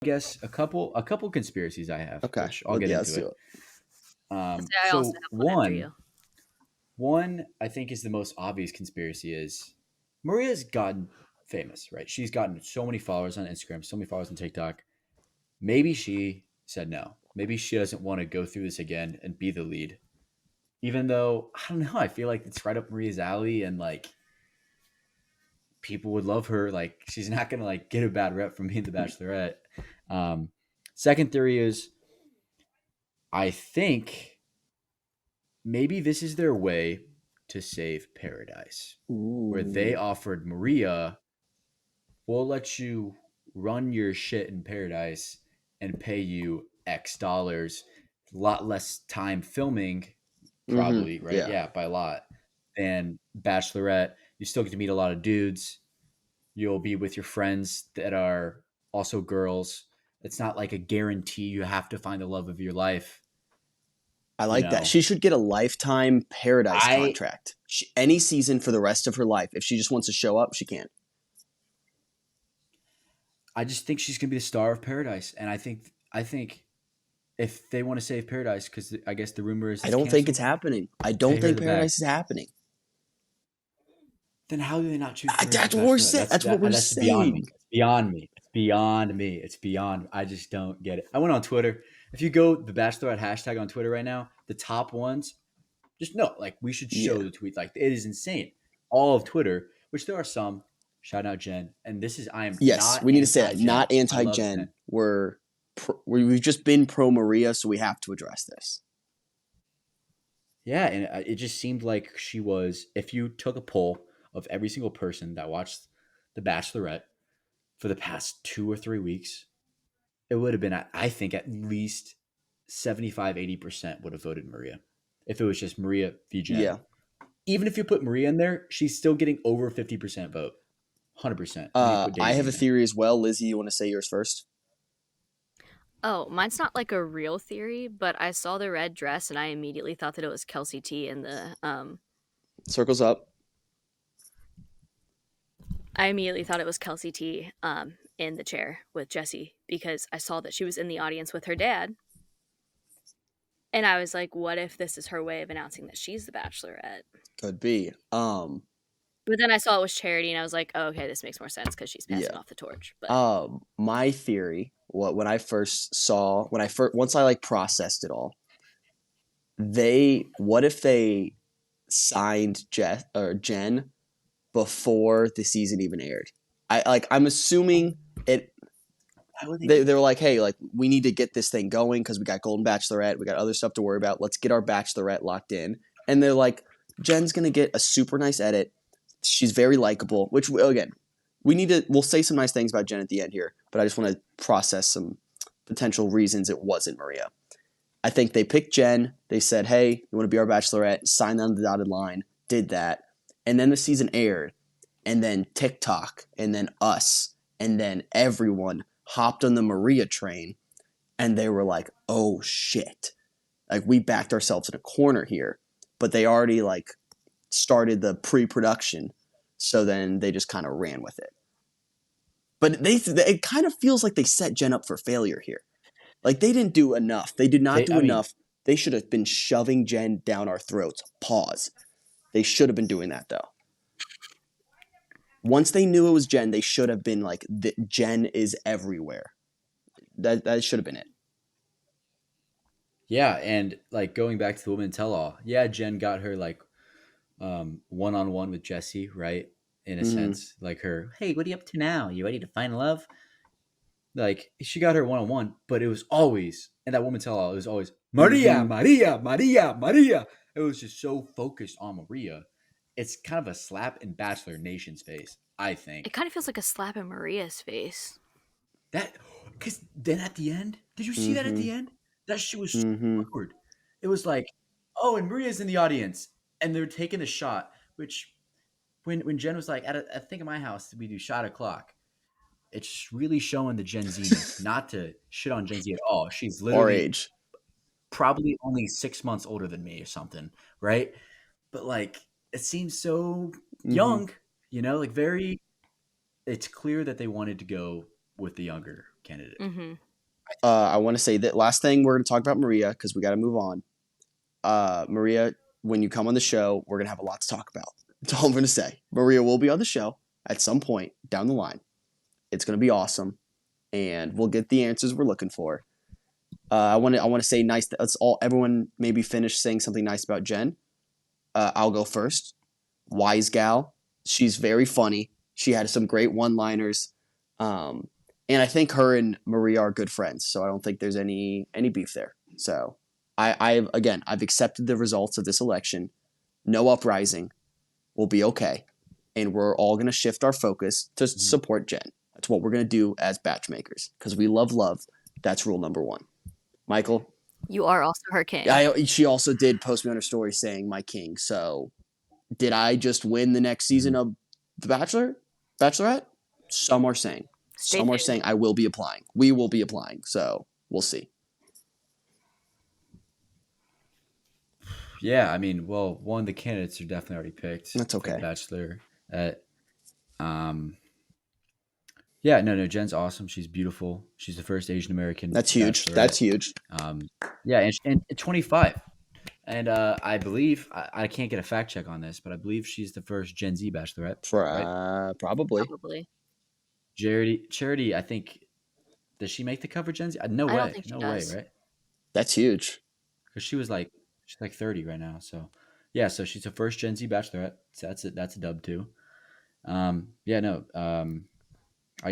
guess a couple conspiracies I have, Okay. which I'll get Yeah, into let's do it. it. I'd say I also So have one after one you. one I think is the most obvious conspiracy is Maria's gotten famous, right? She's gotten so many followers on Instagram, so many followers on TikTok. Maybe she said no. Maybe she doesn't want to go through this again and be the lead. Even though I don't know, I feel like it's right up Maria's alley, and like people would love her. Like she's not gonna like get a bad rep from being the Bachelorette. Um, Second theory is I think maybe this is their way to save Paradise, where they Ooh. offered Maria, we'll let you run your shit in Paradise and pay you X dollars, a lot less time filming, probably, right? Yeah. Yeah, by a lot. And Bachelorette, you still get to meet a lot of dudes. You'll be with your friends that are also girls. It's not like a guarantee you have to find the love of your life, I you like that. know. She should get a lifetime Paradise I contract. Any season for the rest of her life. If she just wants to show up, she can. I just think she's gonna be the star of Paradise, and I think if they want to save Paradise, because I guess the rumor is I it's don't think it's canceled, happening. I don't pay her think the bag. Paradise is happening. Then how do they not choose her as the That's what we're Bachelorette? saying. That's what we're That's beyond me. saying. It's beyond me. It's beyond me. It's beyond. I just don't get it. I went on Twitter. If you go the Bachelorette hashtag on Twitter right now, the top ones, just no. Like we should Yeah. show the tweet. Like it is insane. All of Twitter, which there are some. Shout out Jen. And this is I am Yes, not we need to say anti that. Jen. Not I love Jen. anti-Jen. We've just been pro Maria, so we have to address this. Yeah, and it just seemed like she was. If you took a poll of every single person that watched The Bachelorette for the past 2 or 3 weeks, it would have been, I think, at least 75-80% would have voted Maria. If it was just Maria v. Jen. Yeah. Even if you put Maria in there, she's still getting over 50% vote. 100%. And you put I Daisy have in a there. theory as well. Lizzie, you want to say yours first? Oh, mine's not like a real theory, but I saw the red dress and I immediately thought that it was Kelsey T in the Circles up. I immediately thought it was Kelsey T in the chair with Jesse because I saw that she was in the audience with her dad. And I was like, what if this is her way of announcing that she's the Bachelorette? Could be. But then I saw it was Charity and I was like, oh, okay, this makes more sense because she's passing Yeah. off the torch. But My theory, when I first saw, once I like processed it all, what if they signed Jen before the season even aired? I'm assuming it. They were like, hey, like we need to get this thing going because we got Golden Bachelorette, we got other stuff to worry about. Let's get our Bachelorette locked in. And they're like, Jen's gonna get a super nice edit. She's very likable. Which again, we'll say some nice things about Jen at the end here, but I just want to process some potential reasons it wasn't Maria. I think they picked Jen. They said, hey, you want to be our Bachelorette? Signed on the dotted line. Did that. And then the season aired. And then TikTok. And then us. And then everyone hopped on the Maria train. And they were like, oh, shit. Like, we backed ourselves in a corner here. But they already, like, started the pre-production. So then they just kind of ran with it. But it kind of feels like they set Jen up for failure here. Like, they didn't do enough. They did not do enough. They should have been shoving Jen down our throats. Pause. They should have been doing that, though. Once they knew it was Jen, they should have been like, Jen is everywhere. That should have been it. Yeah, and like going back to the woman tell-all, yeah, Jen got her like one-on-one with Jesse, right? In a sense, like her, hey, what are you up to now? You ready to find love? Like she got her one-on-one, but it was always, and that woman tell-all, it was always Maria, Maria, Maria, Maria. It was just so focused on Maria. It's kind of a slap in Bachelor Nation's face, I think. it kind of feels like a slap in Maria's face. That, because then at the end, did you see that at the end? That shit was so awkward. It was like, oh, and Maria's in the audience, and they're taking the shot, which when Jen was like, I think at my house, we do shot o'clock. It's really showing the Gen Z, not to shit on Gen Z at all. She's Our literally age. probably only 6 months older than me or something, right? But like, it seems so young, like very, it's clear that they wanted to go with the younger candidate. Mm-hmm. I want to say that last thing we're going to talk about Maria because we got to move on. Maria, when you come on the show, we're going to have a lot to talk about. That's all I'm going to say. Maria will be on the show at some point down the line. It's going to be awesome, and we'll get the answers we're looking for. I want to say nice. Let's all everyone maybe finish saying something nice about Jen. I'll go first. Wise gal. She's very funny. She had some great one-liners. And I think her and Maria are good friends, so I don't think there's any beef there. So I've accepted the results of this election. No uprising. We'll be okay. And we're all going to shift our focus to support Jen. That's what we're going to do as BachMakers because we love love. That's rule number 1. Michael? You are also her king. She also did post me on her story saying my king. So did I just win the next season of The Bachelorette? Some are saying. Some are saying I will be applying. We will be applying. So we'll see. Yeah, I mean, well, one, the candidates are definitely already picked. That's okay. Bachelor. Yeah, no, Jen's awesome. She's beautiful. She's the first Asian American. That's huge. That's huge. Yeah, and 25. And I believe, I can't get a fact check on this, but I believe she's the first Gen Z Bachelorette. Right? Probably. Charity, I think, does she make the cover Gen Z? No way. I don't think she does. Way, right? That's huge. Because she's like 30 right now. So, yeah, so she's the first Gen Z Bachelorette. So that's a dub too. I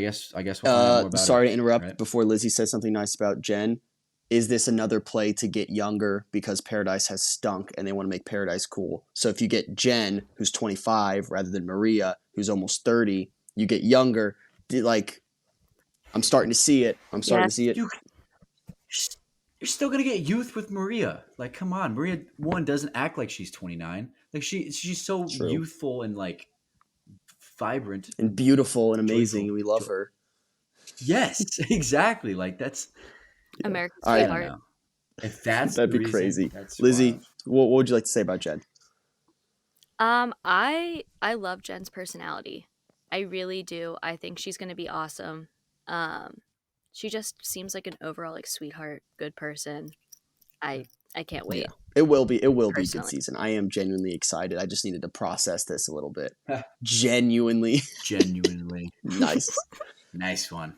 guess we'll find out more about sorry it, to interrupt right? before Lizzie says something nice about Jen. Is this another play to get younger because Paradise has stunk and they want to make Paradise cool? So if you get Jen, who's 25, rather than Maria, who's almost 30, you get younger. Like, I'm starting to see it. You're still gonna get youth with Maria. Like, come on, Maria one doesn't act like she's 29. Like she's so True. youthful and like vibrant and beautiful and amazing. joyful. We love her. Yes, exactly. Like that's America's I sweetheart. don't know. If that's That'd the be reason, crazy. that's Lizzie, wild. what would you like to say about Jen? I love Jen's personality. I really do. I think she's gonna be awesome. She just seems like an overall like sweetheart, good person. I can't wait. Yeah. It will be a good Personally. season. I am genuinely excited. I just needed to process this a little bit. Genuinely. Genuinely Nice. nice one.